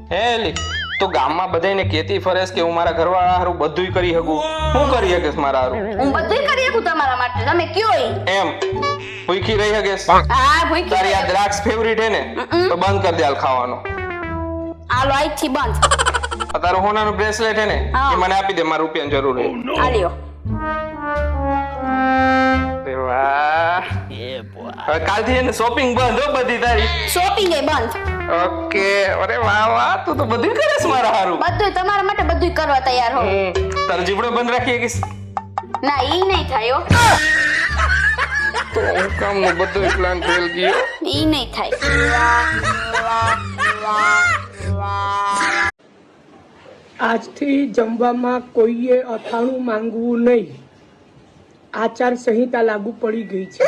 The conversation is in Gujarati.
હેલી તો ગામમાં બધાને કેતી ફરેસ કે હું મારા ઘરવાળા હારું બધુંય કરી શકું. હું કરી શકીશ મારા હારું? હું બધુંય કરી શકું તમારા માટે. તમે કયો ઈ? એમ ભૂખી રહી શકીશ? હા ભૂખી. તારી આ દ્રાક્ષ ફેવરિટ હે ને તો બંધ કરી દે હાલ ખાવાનો. આલો આજથી બંધ. આ તારો હોનાનું બ્રેસલેટ હે ને એ મને આપી દે, મારે રૂપિયાની જરૂર છે. આલ્યો. વાહ હવે કાલથી એને શોપિંગ બંધ હો બધી તારી. શોપિંગ એ બંધ. ઓકે. અરે વાહ વાહ, તું તો બધું કરેસ મારા હારું. બધુંય તમારા માટે બધુંય કરવા તૈયાર હો. તારો જીવડો બંધ રાખી શકીશ? ના ઈ નહીં થાય હો. તો હું કામનો બધો પ્લાન ફેલ ગયો. ઈ નહીં થાય. આજથી જમવામાં કોઈએ અથાણું માંગવું નહીં. આચાર સંહિતા લાગુ પડી ગઈ છે.